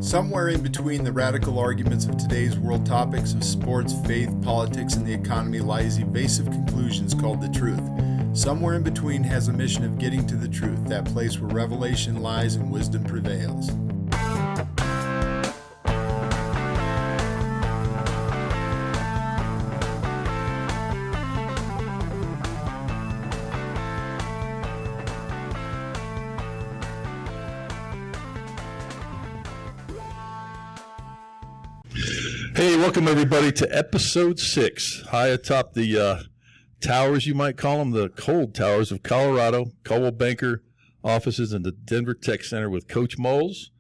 Somewhere in between the radical arguments of today's world topics of sports, faith, politics, and the economy lies evasive conclusions called the truth. Somewhere in between has a mission of getting to the truth, that place where revelation lies and wisdom prevails. Hey, welcome everybody to episode 6, high atop the towers, you might call them, the cold towers of Colorado, Coldwell Banker offices in the Denver Tech Center with Coach Mulls.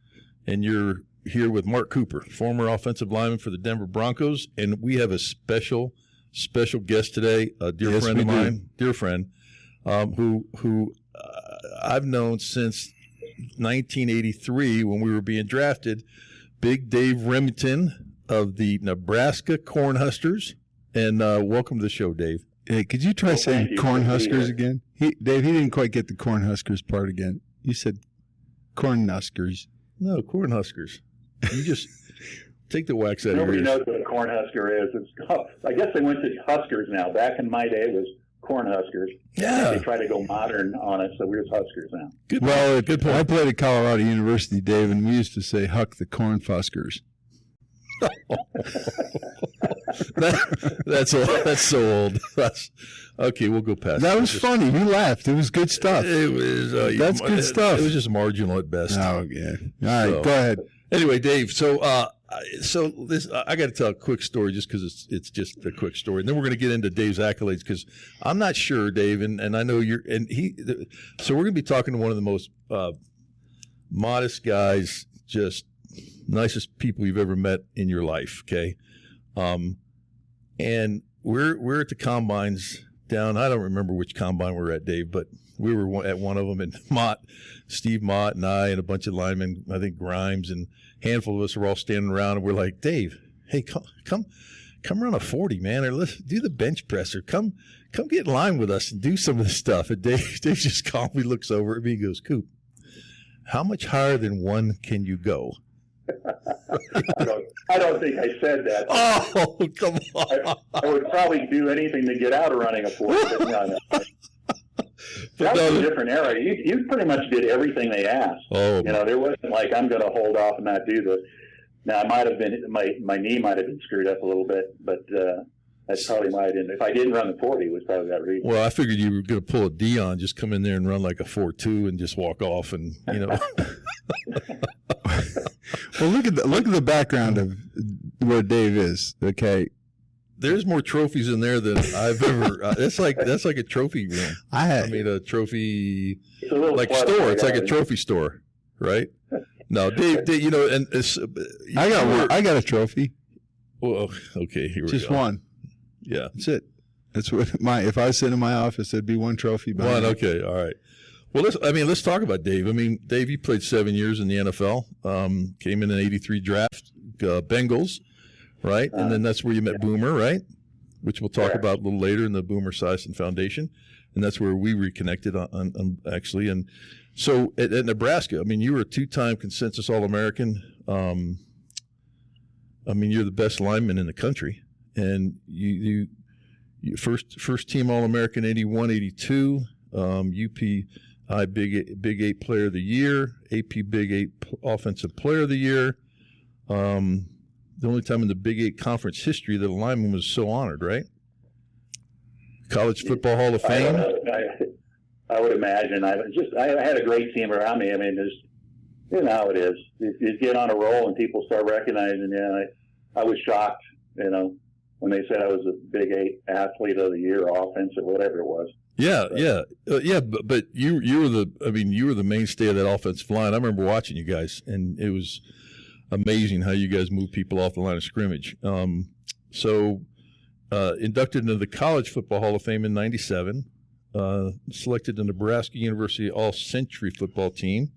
And you're here with Mark Cooper, former offensive lineman for the Denver Broncos. And we have a special guest today, a dear friend of mine, who I've known since 1983 when we were being drafted, Big Dave Rimington of the Nebraska Cornhuskers. And welcome to the show, Dave. Hey, could you try saying Cornhuskers again? Dave, he didn't quite get the Cornhuskers part again. You said Cornhuskers. No, Cornhuskers. You just take the wax out of your ears. Nobody knows what a Cornhusker is. I guess they went to Huskers now. Back in my day, it was Cornhuskers. Yeah. They try to go modern on us, so we're Huskers now. Good point. I played at Colorado University, Dave, and we used to say Huck the Cornfuskers. That's so old. Okay, we'll go past that. Was funny. You laughed. It was good stuff. It was. That's good stuff. It was just marginal at best. Oh yeah. All right, go ahead. Anyway, Dave. So this I got to tell a quick story just because it's just a quick story, and then we're going to get into Dave's accolades because I'm not sure, Dave, and I know you're So we're going to be talking to one of the most modest guys, just nicest people you've ever met in your life, okay? And we're at the combines down, I don't remember which combine we're at, Dave, but we were at one of them, and Steve Mott and I and a bunch of linemen, I think Grimes, and a handful of us are all standing around, and we're like, Dave, hey, come run a 40, man, or let's do the bench press, or come get in line with us and do some of this stuff. And Dave just calmly looks over at me and goes, Coop, how much higher than one can you go? I don't think I said that. Oh, come on. I would probably do anything to get out of running a 40. No. That was a different era. You pretty much did everything they asked. Oh, there wasn't like, I'm going to hold off and not do this. Now, I might have been, my knee might have been screwed up a little bit, but that's probably why I didn't. If I didn't run the 40, it was probably that reason. Well, I figured you were going to pull a Dion, just come in there and run like a 4.2 and just walk off, and Well, look at the background of where Dave is. Okay, there's more trophies in there than I've ever. That's like a trophy room. A trophy like store. It's like a trophy store, right? No, Dave, and I got a trophy. Well, okay, here we go. Just one. Yeah, that's it. That's what if I was sitting in my office, there'd be one trophy. One, okay, all right. Well, let's talk about Dave. I mean, Dave, you played 7 years in the NFL. Came in an '83 draft, Bengals, right? And then that's where you met Boomer, right? Which we'll talk about a little later in the Boomer Esiason Foundation, and that's where we reconnected on actually. And so at Nebraska, I mean, you were a 2-time consensus All-American. You're the best lineman in the country, and you first team All-American 81, 82, UPI Big 8 Player of the Year, AP Big 8 Offensive Player of the Year. The only time in the Big 8 conference history that a lineman was so honored, right? College Football Hall of Fame. I would imagine. I had a great team around me. I mean, there's how it is. You get on a roll and people start recognizing you. I was shocked, when they said I was a Big 8 Athlete of the Year, offense or whatever it was. Yeah. But you were the mainstay of that offensive line. I remember watching you guys, and it was amazing how you guys moved people off the line of scrimmage. Inducted into the College Football Hall of Fame in '97. Selected the Nebraska University All-Century football team.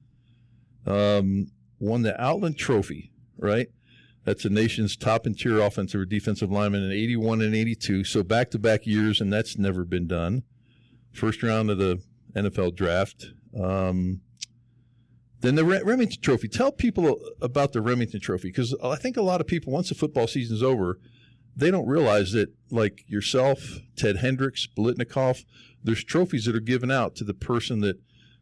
Won the Outland Trophy, right? That's the nation's top interior offensive or defensive lineman in 81 and 82. So back-to-back years, and that's never been done. First round of the NFL draft. Then the Remington Trophy. Tell people about the Remington Trophy, because I think a lot of people, once the football season's over, they don't realize that, like yourself, Ted Hendricks, Bolitnikoff, there's trophies that are given out to the person that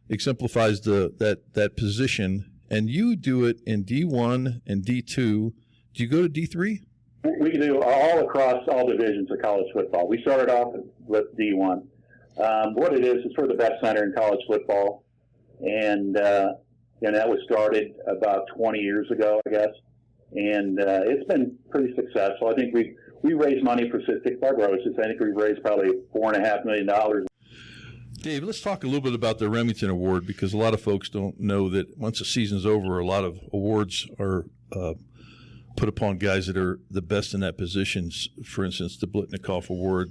exemplifies that position, and you do it in D1 and D2. Do you go to D3? We can do all across all divisions of college football. We started off with D1. What it is for the best center in college football, and that was started about 20 years ago, I guess, and it's been pretty successful. I think we raised money for cystic fibrosis. I think we raised probably $4.5 million. Dave, let's talk a little bit about the Remington Award, because a lot of folks don't know that once the season's over, a lot of awards are put upon guys that are the best in that position. For instance, the Bolitnikoff Award,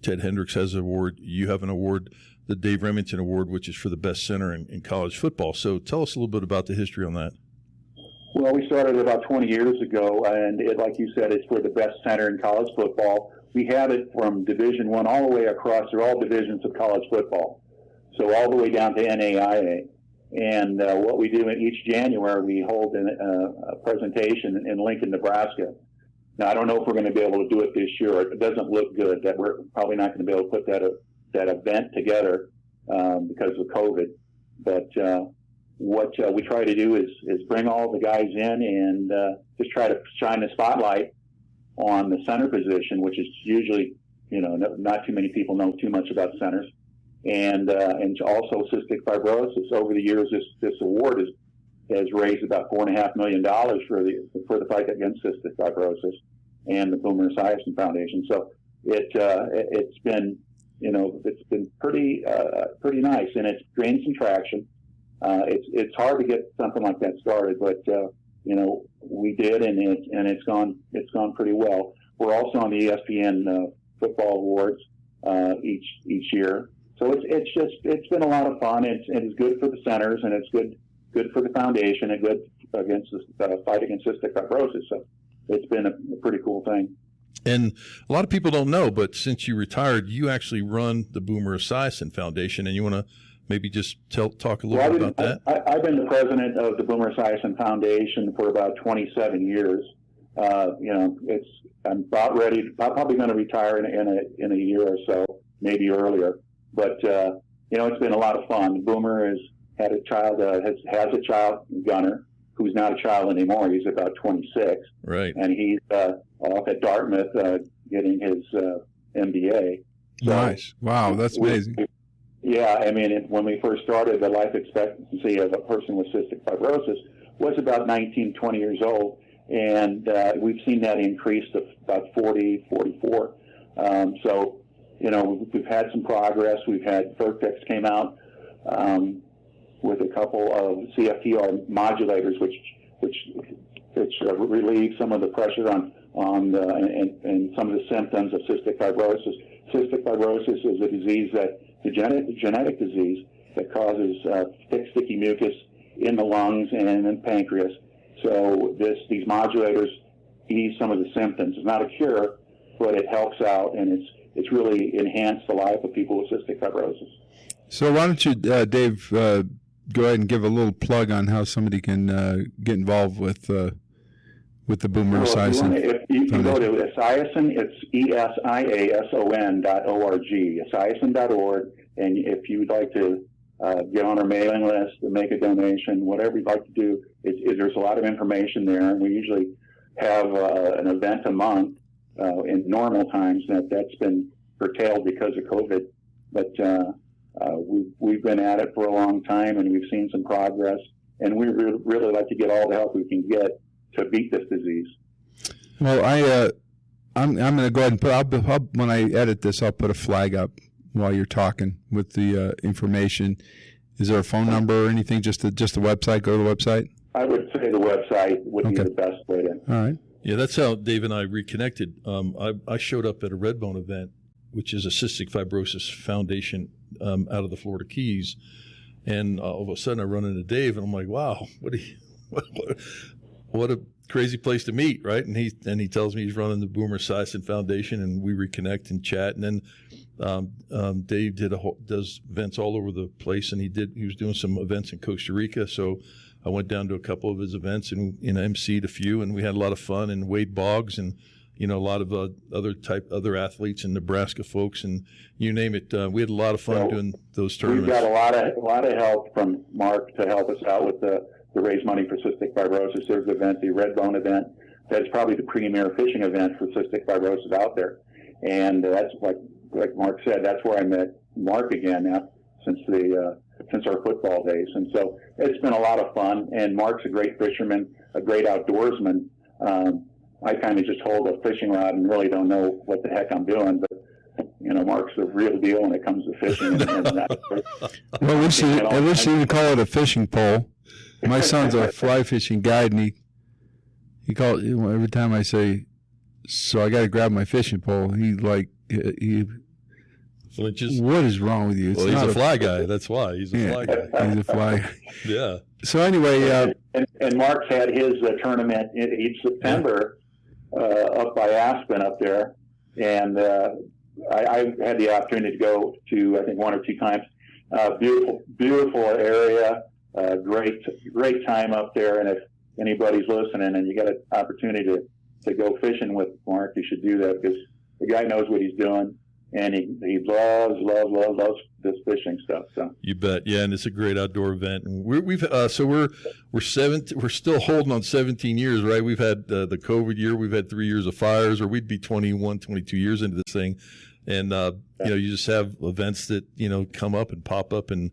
Ted Hendricks has an award. You have an award, the Dave Remington Award, which is for the best center in college football. So tell us a little bit about the history on that. Well, we started about 20 years ago, and like you said, it's for the best center in college football. We have it from Division I all the way across through all divisions of college football, so all the way down to NAIA. And what we do in each January, we hold a presentation in Lincoln, Nebraska. Now, I don't know if we're going to be able to do it this year. It doesn't look good that we're probably not going to be able to put that event together because of COVID. But what we try to do is bring all the guys in and just try to shine the spotlight on the center position, which is usually, not too many people know too much about centers, and also cystic fibrosis. Over the years, this award has raised about $4.5 million for the fight against cystic fibrosis and the Boomer Esiason Foundation. So it's been pretty nice, and it's gained some traction. It's hard to get something like that started, but we did, and it's gone pretty well. We're also on the ESPN football awards each year, so it's been a lot of fun. It's good for the centers, and it's good for the foundation, and good against the fight against cystic fibrosis. So it's been a pretty cool thing. And a lot of people don't know, but since you retired, you actually run the Boomer Esiason Foundation, and you want to maybe just talk a little bit about that? I've been the president of the Boomer Esiason Foundation for about 27 years. I'm about ready. I'm probably going to retire in a year or so, maybe earlier. But it's been a lot of fun. Boomer has had a child, has a child, Gunner, who's not a child anymore. He's about 26, right? And he's off at Dartmouth getting his MBA. So nice! Wow, that's amazing. Yeah, I mean, when we first started, the life expectancy of a person with cystic fibrosis was about 19, 20 years old, and we've seen that increase to about 40, 44. So, we've had some progress. We've had Vertex came out with a couple of CFTR modulators, which relieve some of the pressure on and some of the symptoms of cystic fibrosis. Cystic fibrosis is a disease the genetic disease that causes thick, sticky mucus in the lungs and in the pancreas. So these modulators ease some of the symptoms. It's not a cure, but it helps out, and it's really enhanced the life of people with cystic fibrosis. So why don't you, Dave, go ahead and give a little plug on how somebody can get involved with the Boomer Esiason. If you can go to Esiason, it's ESIASON.org, Esiason.org, and if you would like to get on our mailing list and make a donation, whatever you'd like to do, there's a lot of information there, and we usually have an event a month in normal times. That's been curtailed because of COVID, but we've been at it for a long time, and we've seen some progress, and we really like to get all the help we can get to beat this disease. Well, I'm going to go ahead and put. When I edit this, I'll put a flag up while you're talking with the information. Is there a phone number or anything? Just the website. Go to the website. I would say the website would be the best way to. All right. Yeah, that's how Dave and I reconnected. I showed up at a Redbone event, which is a cystic fibrosis foundation out of the Florida Keys, and all of a sudden I run into Dave, and I'm like, "Wow, what a crazy place to meet, right? And he tells me he's running the Boomer Esiason Foundation, and we reconnect and chat. And then Dave does events all over the place, and he was doing some events in Costa Rica. So I went down to a couple of his events and emceed a few, and we had a lot of fun. And Wade Boggs and a lot of other athletes and Nebraska folks, and you name it. We had a lot of fun doing those tournaments. We've got a lot of help from Mark to help us out with the raise money for cystic fibrosis. There's the event, the Red Bone event. That's probably the premier fishing event for cystic fibrosis out there. And that's like Mark said, that's where I met Mark again now since our football days. And so it's been a lot of fun. And Mark's a great fisherman, a great outdoorsman. I kind of just hold a fishing rod and really don't know what the heck I'm doing, but Mark's the real deal when it comes to fishing. Well, at least you can call it a fishing pole. My son's a fly fishing guide, and he calls every time I say, "So I got to grab my fishing pole." Flinches. What is wrong with you? Well, he's a fly guy. That's why he's a fly guy. He's a fly guy. Yeah. So anyway, and Mark's had his tournament each September up by Aspen up there, and I had the opportunity to go to I think one or two times. Beautiful area. Great time up there, and if anybody's listening and you got an opportunity to go fishing with Mark, you should do that, because the guy knows what he's doing, and he loves this fishing stuff. So you bet, yeah, and it's a great outdoor event. And we're still holding on 17 years, right? We've had the COVID year, we've had 3 years of fires, or we'd be 21, 22 years into this thing. And, you just have events that, come up and pop up and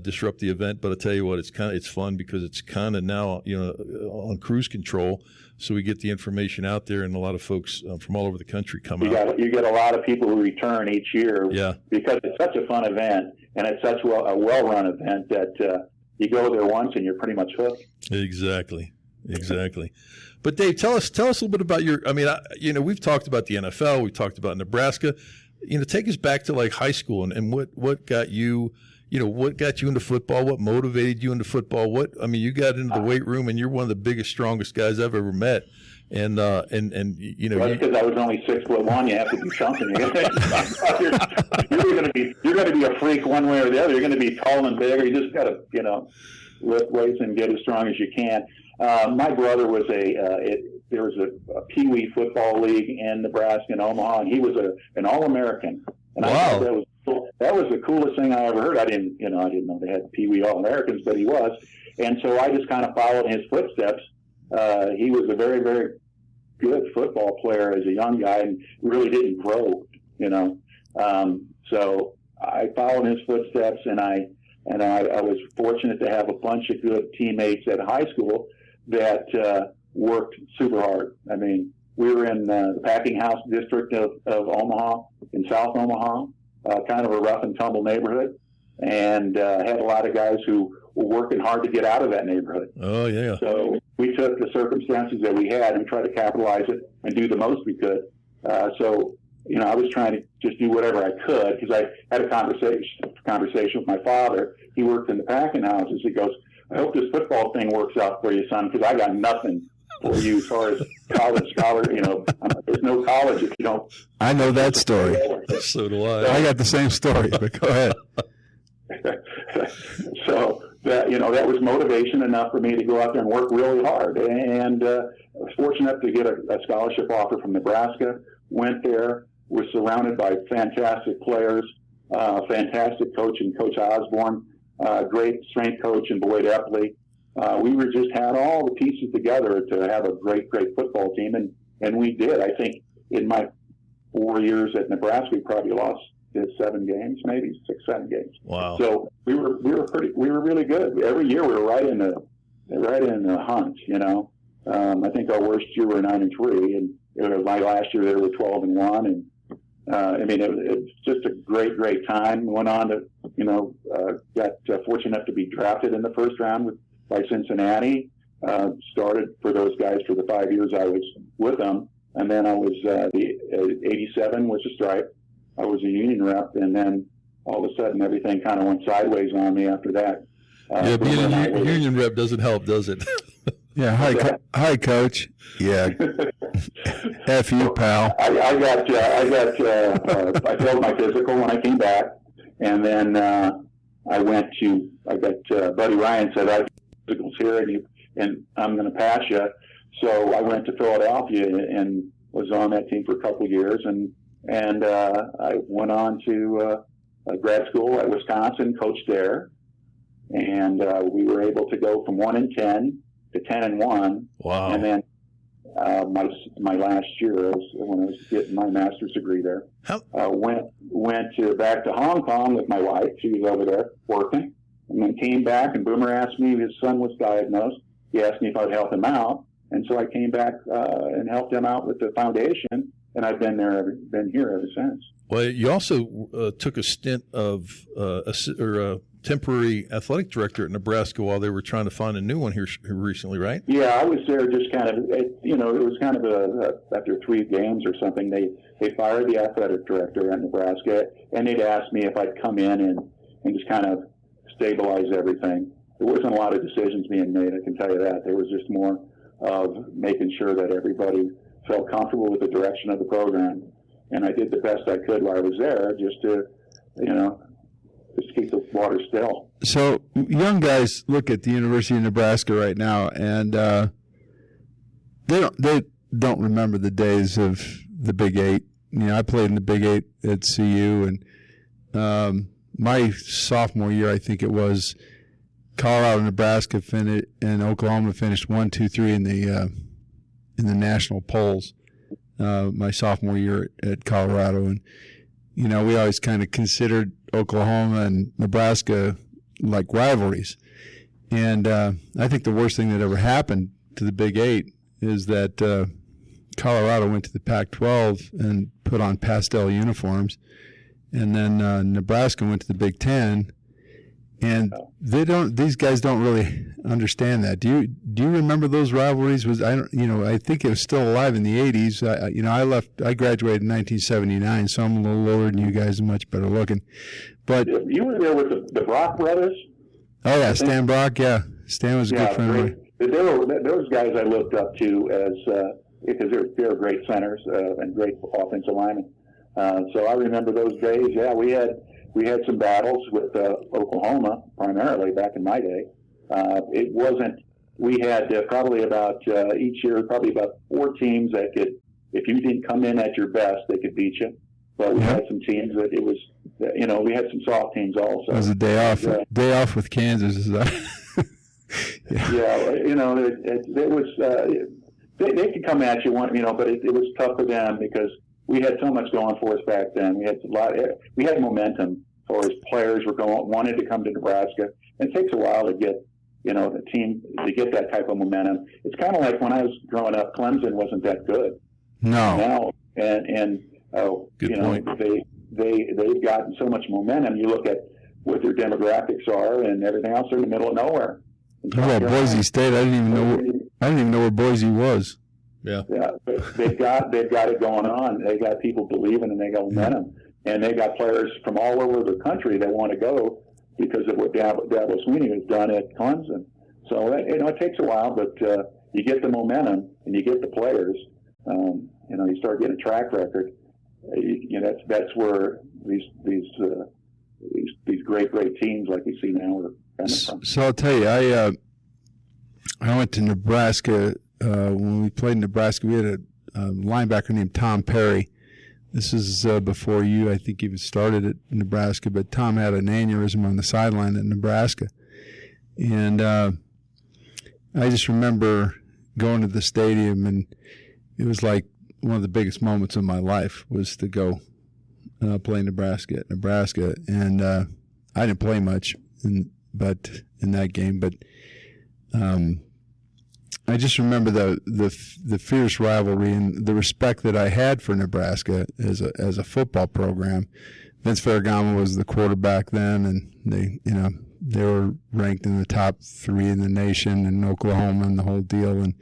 disrupt the event. But I tell you what, it's fun because it's kind of now, on cruise control. So we get the information out there, and a lot of folks from all over the country come out. You get a lot of people who return each year, yeah, because it's such a fun event, and it's such a well-run event that you go there once and you're pretty much hooked. Exactly. But Dave, tell us a little bit about your. I mean, we've talked about the NFL, we've talked about Nebraska. Take us back to like high school and what got you. What got you into football? What motivated you into football? You got into the weight room, and you're one of the biggest, strongest guys I've ever met. And well, that's because I was only 6'1". You have to do something. You're going to be a freak one way or the other. You're going to be tall and big, or you just got to lift weights and get as strong as you can. My brother was there was a Pee Wee football league in Nebraska and Omaha, and he was an All-American. And wow. I thought that was the coolest thing I ever heard. I didn't know they had Pee Wee All-Americans, but he was. And so I just kind of followed in his footsteps. He was a very, very good football player as a young guy and really didn't grow, So I followed in his footsteps, and I was fortunate to have a bunch of good teammates at high school that worked super hard. I mean, we were in the packing house district of Omaha, in South Omaha, kind of a rough and tumble neighborhood, and had a lot of guys who were working hard to get out of that neighborhood. Oh, yeah. So we took the circumstances that we had and tried to capitalize it and do the most we could. I was trying to just do whatever I could, because I had a conversation with my father. He worked in the packing houses. He goes, "I hope this football thing works out for you, son, because I got nothing for you as far as college scholar. There's no college if you don't." I know that story. So do I. I got the same story, but go ahead. So that was motivation enough for me to go out there and work really hard. And I was fortunate enough to get a scholarship offer from Nebraska. Went there, was surrounded by fantastic players, fantastic coach in Coach Osborne, great strength coach in Boyd Epley. We just had all the pieces together to have a great football team, and we did. I think in my 4 years at Nebraska, we probably lost 7 games, maybe 6-7 games. Wow! So we were really good. Every year we were right in the hunt. I think our worst year we were 9-3, and my last year they were 12-1, and it was just a great time. Went on to got fortunate enough to be drafted in the first round by Cincinnati. Started for those guys for the 5 years I was with them, and then I was the 87 was a stripe. I was a union rep, and then all of a sudden everything kind of went sideways on me after that. Being a union rep doesn't help, does it? Yeah. Hi, Coach. Yeah. F you, pal. I failed my physical when I came back, and then I got Buddy Ryan said, I physicals here, and I'm going to pass you. So I went to Philadelphia and was on that team for a couple of years, and I went on to grad school at Wisconsin, coached there, and we were able to go from 1-10 to 10-1. Wow! And then my last year when I was getting my master's degree there, went back to Hong Kong with my wife. She was over there working, and then came back. And Boomer asked me, his son was diagnosed. He asked me if I'd help him out, and so I came back and helped him out with the foundation. And I've been here ever since. Well, you also took a stint of a temporary athletic director at Nebraska while they were trying to find a new one here recently, right? Yeah, I was there just kind of, it was kind of after 3 games or something, they fired the athletic director at Nebraska, and they'd asked me if I'd come in and just kind of stabilize everything. There wasn't a lot of decisions being made, I can tell you that. There was just more of making sure that everybody felt comfortable with the direction of the program. And I did the best I could while I was there just to keep the water still. So young guys look at the University of Nebraska right now, and they don't remember the days of the Big Eight. I played in the Big Eight at CU, and my sophomore year, I think it was, Colorado, Nebraska, and Oklahoma finished 1, 2, 3 in the national polls. My sophomore year at Colorado, and we always kind of considered Oklahoma and Nebraska like rivalries. And I think the worst thing that ever happened to the Big Eight is that Colorado went to the Pac-12 and put on pastel uniforms, and then Nebraska went to the Big Ten. And these guys don't really understand that. Do you remember those rivalries? I think it was still alive in the 80s. I graduated in 1979, so I'm a little older than you guys and much better looking. But you were there with the Brock brothers? Oh yeah, Stan Brock, yeah. Stan was a good friend of mine. Those guys I looked up to because they're great centers and great offensive linemen. So I remember those days. Yeah, we had some battles with Oklahoma, primarily, back in my day. It wasn't, we had probably about, each year, probably about 4 teams that could, if you didn't come in at your best, they could beat you. But we had some teams that it was, we had some soft teams also. It was a day off with Kansas. Is that? It was, they could come at you, but it was tough for them because we had so much going for us back then. We had momentum as players wanted to come to Nebraska. And it takes a while to get, the team to get that type of momentum. It's kind of like when I was growing up, Clemson wasn't that good. No. Now, Good point. They've gotten so much momentum. You look at what their demographics are and everything else. They're in the middle of nowhere. How about Boise State? I didn't even know where Boise was. Yeah. Yeah, they've got it going on. They got people believing, and they got momentum, and they got players from all over the country that want to go because of what Dabo Swinney has done at Clemson. So it takes a while, but you get the momentum and you get the players. You start getting a track record. That's where these great teams like we see now are coming from. So I'll tell you, I went to Nebraska. When we played in Nebraska, we had a linebacker named Tom Perry. This is before you, I think, even started at Nebraska, but Tom had an aneurysm on the sideline at Nebraska. And I just remember going to the stadium, and it was like one of the biggest moments of my life was to go play Nebraska at Nebraska. And I didn't play much in that game, but I just remember the fierce rivalry and the respect that I had for Nebraska as a football program. Vince Ferragamo was the quarterback then, and they were ranked in the top 3 in the nation, and Oklahoma and the whole deal. And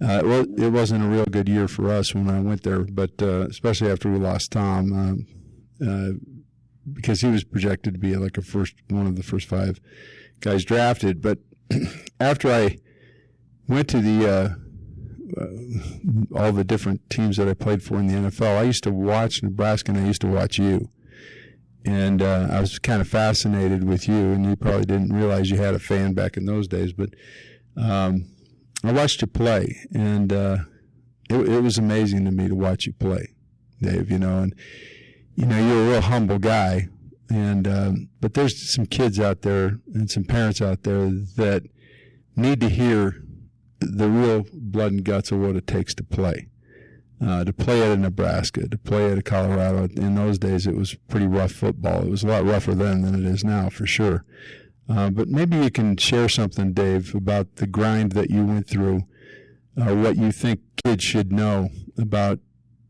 it wasn't a real good year for us when I went there, but especially after we lost Tom, because he was projected to be like one of the first 5 guys drafted. But after I went to the all the different teams that I played for in the NFL, I used to watch Nebraska and I used to watch you. And I was kind of fascinated with you, and you probably didn't realize you had a fan back in those days. But I watched you play, and it was amazing to me to watch you play, Dave. And you're a real humble guy, and but there's some kids out there and some parents out there that need to hear the real blood and guts of what it takes to play. To play at a Nebraska, to play at a Colorado. In those days, it was pretty rough football. It was a lot rougher then than it is now, for sure. But maybe you can share something, Dave, about the grind that you went through, what you think kids should know about,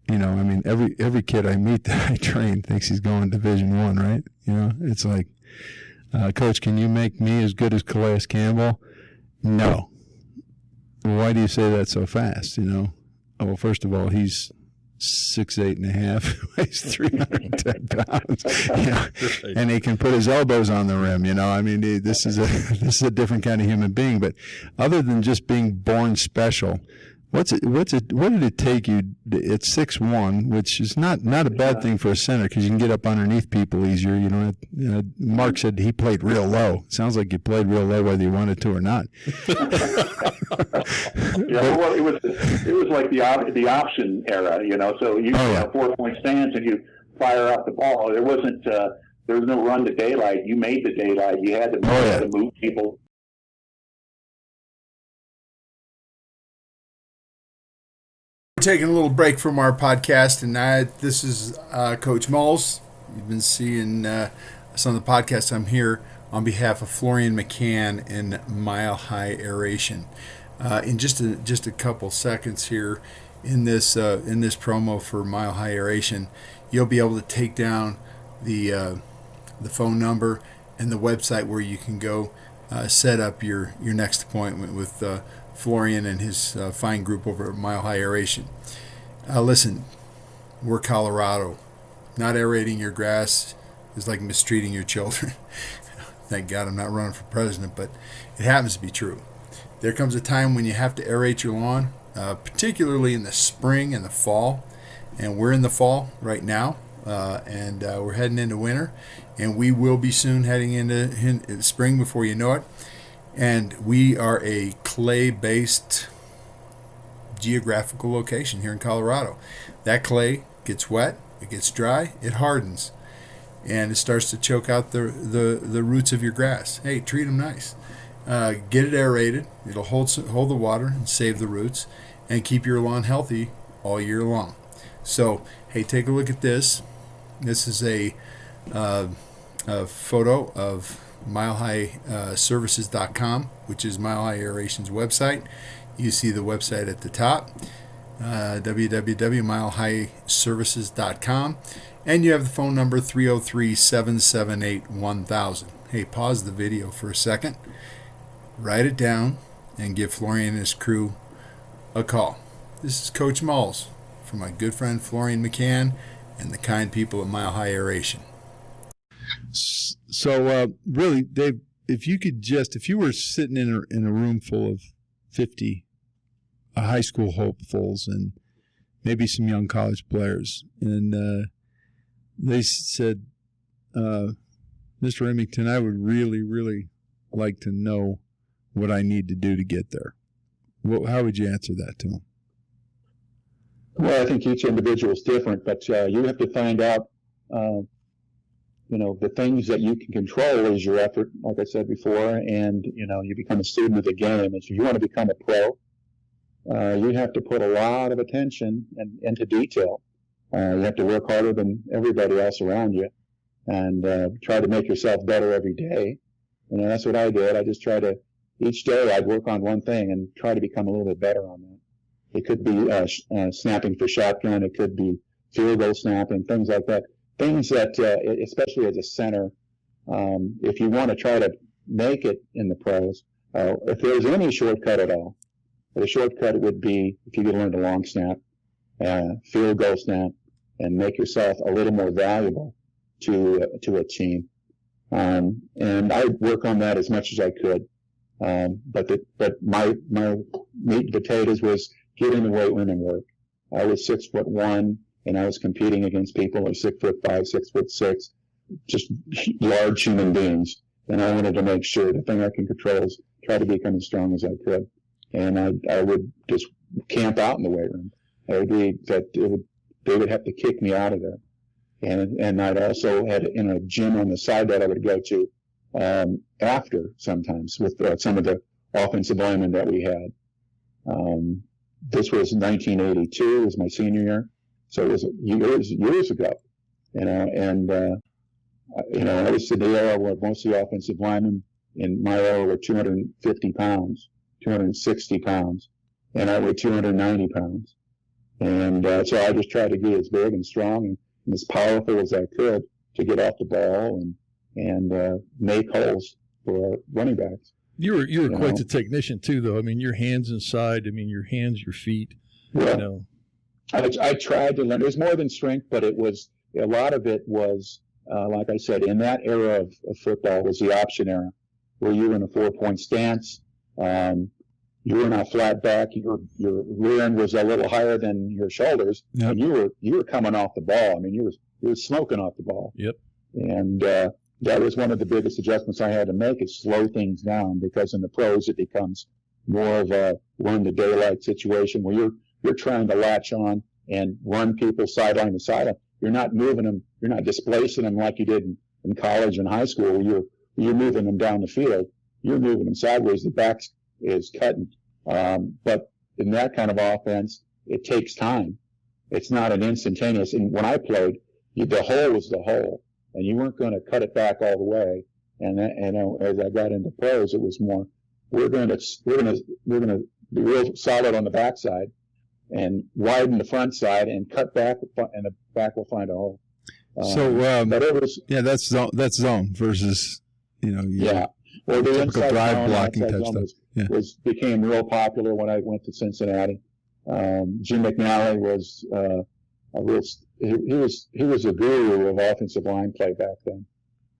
every kid I meet that I train thinks he's going Division I, right? It's like, Coach, can you make me as good as Calais Campbell? No. Why do you say that so fast, Well, first of all, he's 6'8.5", weighs 310 pounds, Right. and he can put his elbows on the rim. This is a different kind of human being. But other than just being born special, what did it take you at 6'1", which is not a bad thing for a center because you can get up underneath people easier. Mark said he played real low. Sounds like you played real low whether you wanted to or not. Well, it was like the option era, So you have 4-point stance and you fire out the ball. There was no run to daylight. You made the daylight. You had to move people. We're taking a little break from our podcast, and this is Coach Mulls. You've been seeing some of the podcasts. I'm here on behalf of Florian McCann and Mile High Aeration. In just a couple seconds here, in this promo for Mile High Aeration, you'll be able to take down the phone number and the website where you can go set up your next appointment with Florian and his fine group over at Mile High Aeration. Listen, we're Colorado. Not aerating your grass is like mistreating your children. Thank God I'm not running for president, but it happens to be true. There comes a time when you have to aerate your lawn, particularly in the spring and the fall. And we're in the fall right now, and we're heading into winter. And we will be soon heading into spring before you know it. And we are a clay-based geographical location here in Colorado. That clay gets wet, it gets dry, it hardens, and it starts to choke out the roots of your grass. Hey, treat them nice. Get it aerated. It'll hold the water and save the roots and keep your lawn healthy all year long. So, hey, take a look at this. This is a photo of milehighservices.com, which is Mile High Aeration's website. You see the website at the top, www.milehighservices.com, and you have the phone number 303-778-1000. Hey, pause the video for a second, write it down, and give Florian and his crew a call. This is Coach Mulls from my good friend Florian McCann and the kind people at Mile High Aeration. So, really, Dave, if you were sitting in a room full of 50 high school hopefuls and maybe some young college players, and they said, Mr. Rimington, I would really, really like to know what I need to do to get there. How would you answer that to them? Well, I think each individual is different, but you have to find out the things that you can control is your effort, like I said before, and, you become a student of the game. And so you want to become a pro, you have to put a lot of attention into detail. You have to work harder than everybody else around you and try to make yourself better every day. That's what I did. I just tried to, each day I'd work on one thing and try to become a little bit better on that. It could be snapping for shotgun. It could be field goal snapping, things like that. Things that, especially as a center, if you want to try to make it in the pros, if there's any shortcut at all, the shortcut would be if you could learn the long snap, field goal snap, and make yourself a little more valuable to a team. And I'd work on that as much as I could. But my meat and potatoes was getting the weight room and work. I was 6'1", and I was competing against people who were 6'5", 6'6", just large human beings. And I wanted to make sure the thing I can control is try to become as strong as I could. And I would just camp out in the weight room. They would have to kick me out of there. And I'd also had in a gym on the side that I would go to after sometimes with some of the offensive linemen that we had. This was 1982, it was my senior year, so it was years ago. I was in the era where most of the offensive linemen in my era were 250 pounds, 260 pounds, and I weighed 290 pounds. And so I just tried to get as big and strong and as powerful as I could to get off the ball and make holes for running backs. You were quite the technician too, though. I mean, your hands inside. I mean, your hands, your feet. Yeah. I tried to learn. It was more than strength, but a lot of it was, like I said, in that era of football was the option era, where you were in a 4-point stance. You were not flat back. Your rear end was a little higher than your shoulders, yep. And you were coming off the ball. I mean, you were smoking off the ball. Yep. And that was one of the biggest adjustments I had to make, is slow things down, because in the pros it becomes more of a run the daylight situation where you're trying to latch on and run people sideline to sideline. You're not moving them. You're not displacing them like you did in college and high school, where you're moving them down the field. You're moving them sideways. The back is cutting. But in that kind of offense, it takes time. It's not an instantaneous. And when I played, the hole was the hole, and you weren't going to cut it back all the way. And as I got into pros, it was more, we're going to be real solid on the backside and widen the front side and cut back, and the back will find a hole. But it was, that's zone versus yeah. Well, the typical drive blocking type stuff. Became real popular when I went to Cincinnati. Jim McNally was he was a guru of offensive line play back then.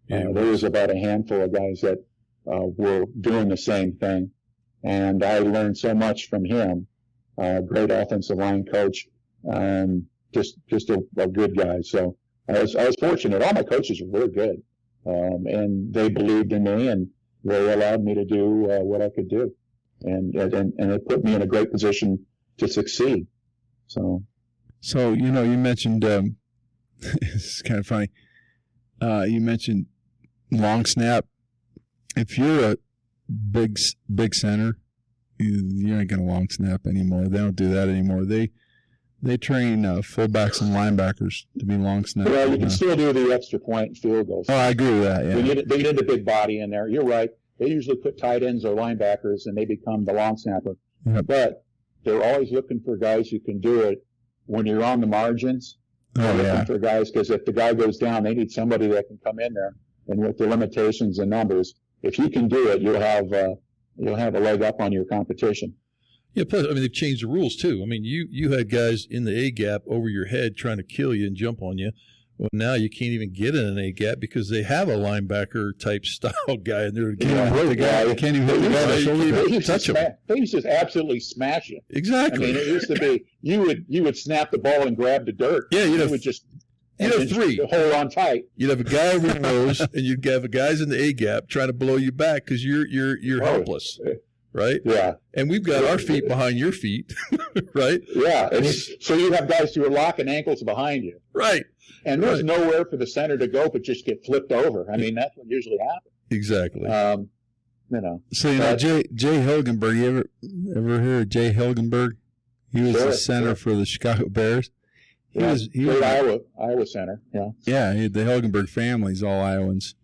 There was about a handful of guys that were doing the same thing, and I learned so much from him. Great offensive line coach, just a good guy. So I was fortunate. All my coaches were really good, and they believed in me, and they allowed me to do what I could do, and it put me in a great position to succeed. So you mentioned it's kind of funny. You mentioned long snap. If you're a big center, you're not going to long snap anymore. They don't do that anymore. They train fullbacks and linebackers to be long snap. Well, you can still do the extra point and field goals. Oh, I agree with that. Yeah. They need a big body in there. You're right. They usually put tight ends or linebackers, and they become the long snapper. Yep. But they're always looking for guys who can do it when you're on the margins. They're looking for guys, because if the guy goes down, they need somebody that can come in there. And with the limitations and numbers, if you can do it, you'll have a leg up on your competition. Yeah, plus, I mean, they've changed the rules, too. I mean, you had guys in the A-gap over your head trying to kill you and jump on you. Well, now you can't even get in an A-gap because they have a linebacker-type style guy in there. You can't even hit touch him. They used to absolutely smash you. Exactly. I mean, it used to be, you would snap the ball and grab the dirt. Yeah, you'd have three. Hold on tight. You'd have a guy over your nose, and you'd have guys in the A-gap trying to blow you back because you're helpless. Right? Yeah. And we've got our feet behind your feet, right? Yeah. And so you have guys who are locking ankles behind you. Right. And there's nowhere for the center to go but just get flipped over. I mean, that's what usually happens. Exactly. So, Jay Hilgenberg, you ever hear of Jay Hilgenberg? He was the center for the Chicago Bears. He was Iowa center. Yeah. Yeah, the Hilgenberg family's all Iowans.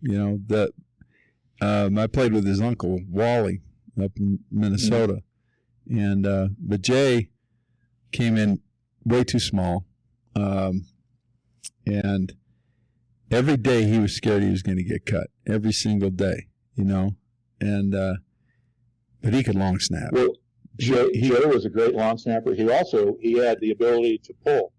I played with his uncle Wally up in Minnesota, and but Jay came in way too small, and every day he was scared he was going to get cut. Every single day, and but he could long snap. Well, Jay was a great long snapper. He had the ability to pull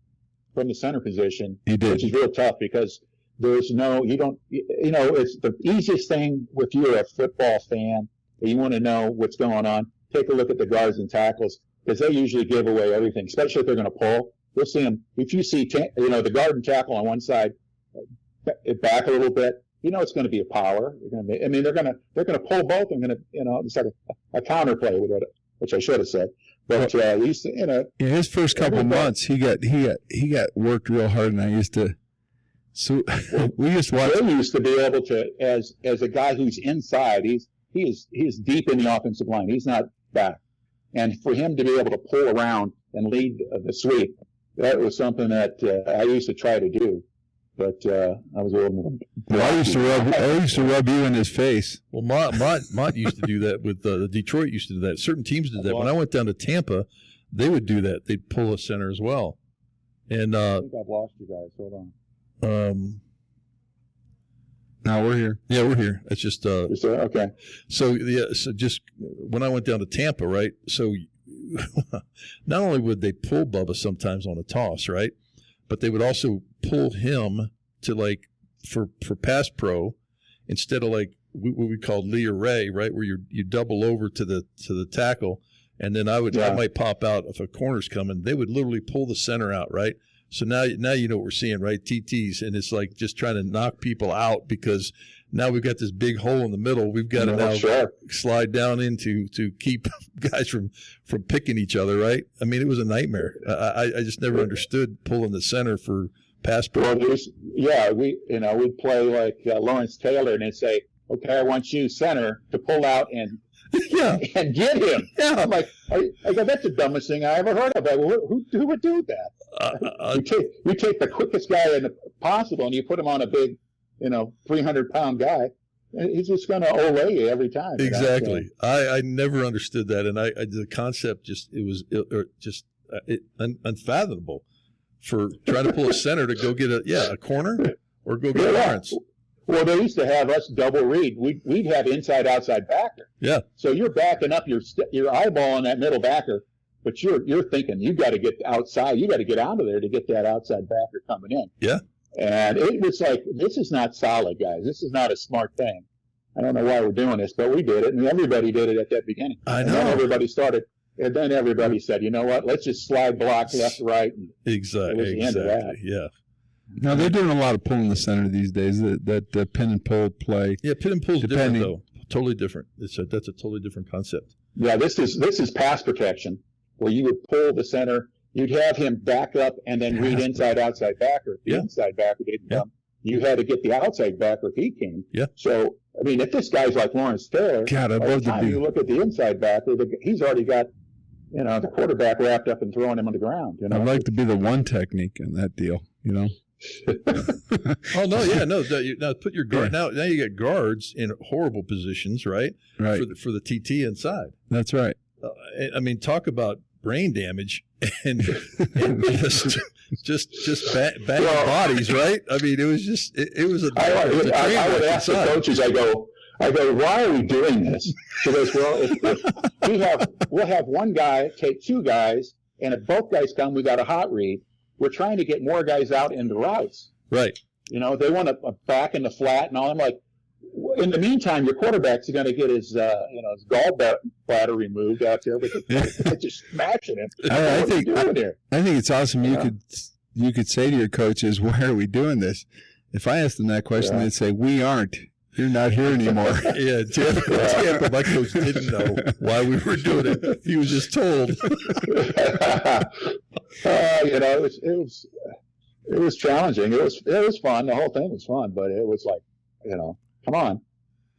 from the center position, which is real tough because it's the easiest thing if you're a football fan and you want to know what's going on, take a look at the guards and tackles, because they usually give away everything, especially if they're going to pull. You'll see them. If you see, the guard and tackle on one side, back a little bit, it's going to be a power. They're going to pull both. I'm going to, it's like a counterplay with it, which I should have said. But his first couple months, he got worked real hard, and I used to. So we used to watch. He used to be able to, as a guy who's inside, he is deep in the offensive line. He's not back, and for him to be able to pull around and lead the sweep, that was something that I used to try to do. But I was a little more. Well, I used to rub you in his face. Well, Mott used to do that with the Detroit. Used to do that. Certain teams did that. When I went down to Tampa, they would do that. They'd pull a center as well. And I think I've lost you guys. Hold on. No, we're here. Yeah, we're here. It's just okay. So just when I went down to Tampa, right? So not only would they pull Bubba sometimes on a toss, right? But they would also pull him to for pass pro instead of what we called Lee or Ray, right? Where you double over to the tackle, and then I might pop out if a corner's coming. They would literally pull the center out, right? So now you know what we're seeing, right? TTs, and it's like just trying to knock people out because now we've got this big hole in the middle. We've got to now slide down into to keep guys from picking each other, right? I mean, it was a nightmare. I just never understood pulling the center for pass pro. Well, we'd play like Lawrence Taylor, and they'd say, "Okay, I want you center to pull out and and get him." Yeah, I'm like, I go, that's the dumbest thing I ever heard of. Who would do that? You take the quickest guy possible, and you put him on a big, 300-pound guy. He's just going to olay you every time. Exactly. I never understood that, and the concept unfathomable for trying to pull a center to go get a corner or go get Lawrence. Well, they used to have us double read. We'd have inside-outside backer. Yeah. So you're backing up your eyeballing that middle backer, but you're thinking you got to get outside. You got to get out of there to get that outside backer coming in. Yeah. And it was like, this is not solid, guys. This is not a smart thing. I don't know why we're doing this, but we did it, and everybody did it at that beginning. I know. And then everybody started, and then everybody said, you know what? Let's just slide block left, right. And exactly. It was the end of that. Yeah. Now they're doing a lot of pulling the center these days. That pin and pull play. Yeah, pin and pull is different though. Totally different. That's a totally different concept. Yeah, this is pass protection, where you would pull the center. You'd have him back up and then read inside-outside backer. If the inside backer didn't come, you had to get the outside backer if he came. Yeah. So, I mean, if this guy's like Lawrence Taylor, by the time you look at the inside backer, he's already got, the quarterback wrapped up and throwing him on the ground. I'd like to be the one technique in that deal, Oh no! Yeah, no. Now put your guard. Now you get guards in horrible positions, right? Right. For the TT inside. That's right. I mean, talk about brain damage and just bad bodies, right? I mean, it was just it was a. I would ask the coaches. I go, why are we doing this? She goes, well, we'll have one guy take two guys, and if both guys come, we got a hot read. We're trying to get more guys out in the routes. Right. They want a back in the flat and all. I'm like, in the meantime, your quarterback's going to get his gallbladder removed out there, but just smashing him. I think it's awesome. You could say to your coaches, "Why are we doing this?" If I asked them that question, they'd say, "We aren't. You're not here anymore." Yeah, Tampa, my coach didn't know why we were doing it. He was just told. It was challenging. It was fun. The whole thing was fun, but it was like, come on,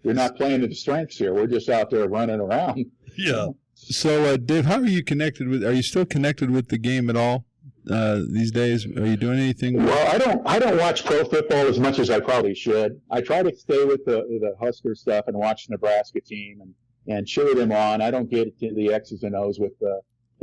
you're not playing to the strengths here. We're just out there running around. Yeah. So, Dave, how are you connected with? Are you still connected with the game at all these days? Are you doing anything? Well, I don't watch pro football as much as I probably should. I try to stay with the Husker stuff and watch the Nebraska team and cheer them on. I don't get into the X's and O's with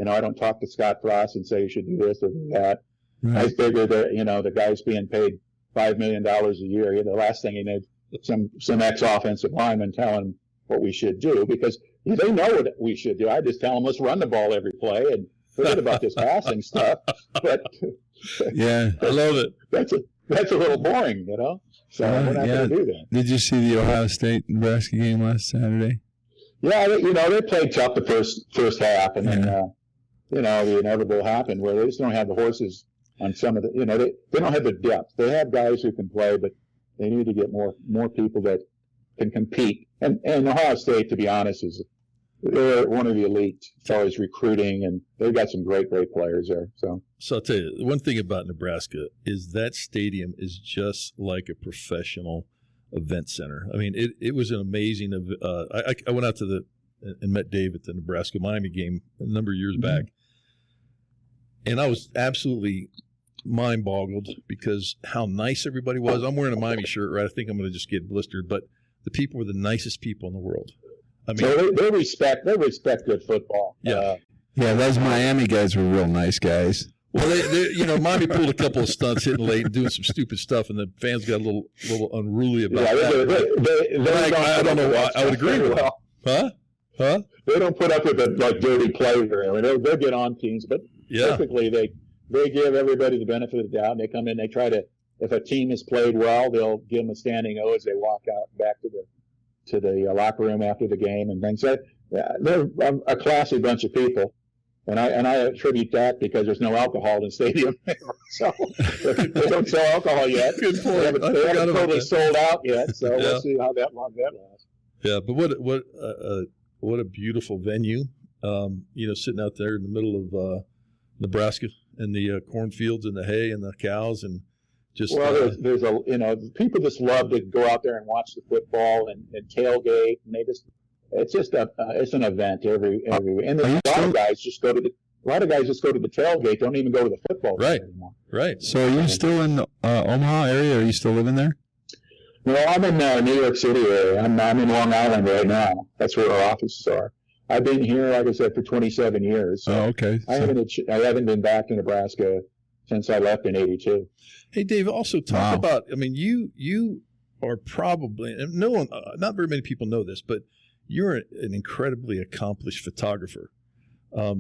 I don't talk to Scott Frost and say you should do this or do that. Right. I figure that the guy's being paid $5 million a year. The last thing he needs some ex-offensive lineman telling him what we should do, because they know what we should do. I just tell them, let's run the ball every play and forget about this passing stuff. But yeah, I love it. That's a little boring, So we're not going to do that. Did you see the Ohio State-Nebraska game last Saturday? Yeah, they played tough the first half, and then the inevitable happened where they just don't have the horses on some of the. They don't have the depth. They have guys who can play, but they need to get more people that can compete. And Ohio State, to be honest, they're one of the elite as far as recruiting, and they've got some great players there. So I'll tell you, one thing about Nebraska is that stadium is just like a professional event center. I mean, it was an amazing. I went out and met Dave at the Nebraska-Miami game a number of years back, and I was absolutely mind-boggled because how nice everybody was. I'm wearing a Miami shirt, right? I think I'm going to just get blistered, but the people were the nicest people in the world. I mean, so they respect good football. Yeah, those Miami guys were real nice guys. Well, they Miami pulled a couple of stunts hitting late and doing some stupid stuff, and the fans got a little unruly about that. I don't know why. I would agree with that. Huh? They don't put up with dirty play here. I mean, they'll get on teams, but typically they give everybody the benefit of the doubt. And they come in, they try to. If a team has played well, they'll give them a standing O as they walk out back to the locker room after the game and things. So, they're a classy bunch of people. And I attribute that because there's no alcohol in the stadium. So they don't sell alcohol yet. Good point. They haven't totally sold out yet. So we'll see how long that lasts. Yeah, but what a beautiful venue. Sitting out there in the middle of Nebraska and the cornfields and the hay and the cows and just. Well, there's people just love to go out there and watch the football and tailgate, and it's just it's an event every and a lot of guys just go to the tailgate, don't even go to the football game anymore. Right. So are you still in the Omaha area? Are you still living there? No, I'm in New York City area. I'm in Long Island right now. That's where our offices are. I've been here, like I said, for 27 years. So okay. I haven't been back to Nebraska since I left in '82. Hey, Dave, also talk about. I mean, you are probably, and no one, not very many people know this, but you're an incredibly accomplished photographer. Talk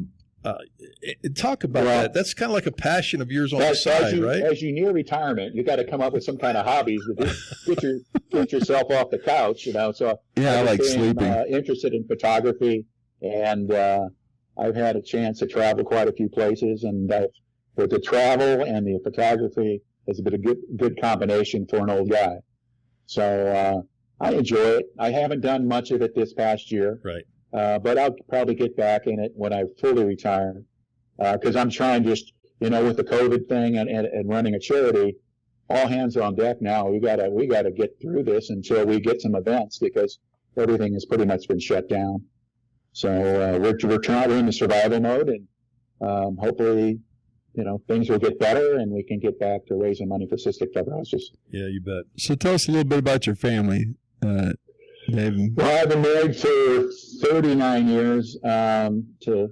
about that. That's kind of like a passion of yours on the side, right? As you near retirement, you got to come up with some kind of hobbies to get yourself off the couch. So I like sleeping. Interested in photography, and I've had a chance to travel quite a few places, and with the travel and the photography has been a good combination for an old guy. So I enjoy it. I haven't done much of it this past year. Right. But I'll probably get back in it when I fully retire. Because I'm trying just, with the COVID thing and running a charity, all hands are on deck now. We gotta get through this until we get some events because everything has pretty much been shut down. So we're in the survival mode, and hopefully, things will get better and we can get back to raising money for cystic fibrosis. Yeah, you bet. So tell us a little bit about your family, Dave. Well, I've been married for 39 years to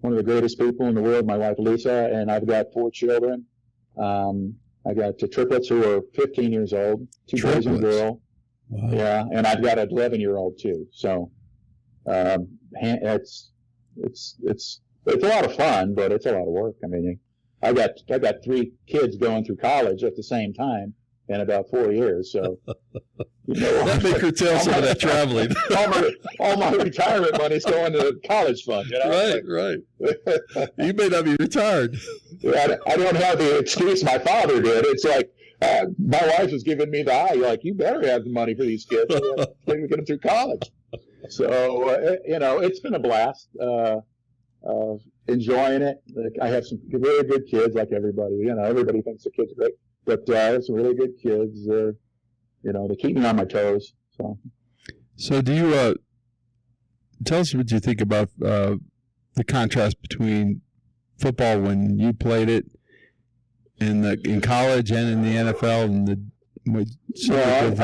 one of the greatest people in the world, my wife Lisa, and I've got 4 children. I got 2 triplets who are 15 years old, 2 boys and a girl. Wow. Yeah, and I've got an 11-year-old too. So it's a lot of fun, but it's a lot of work. I mean, I got 3 kids going through college at the same time in about 4 years. So that may curtail some of that traveling. all my retirement money's going to the college fund. Right. You may not be retired. I don't have the excuse my father did. It's like my wife was giving me the eye. Like, you better have the money for these kids. Get them through college. So it's been a blast. Enjoying it. I have some really good kids, like everybody. Everybody thinks the kids are great, but I have some really good kids. They keep me on my toes. So do you tell us what you think about the contrast between football when you played it in college and in the NFL, and I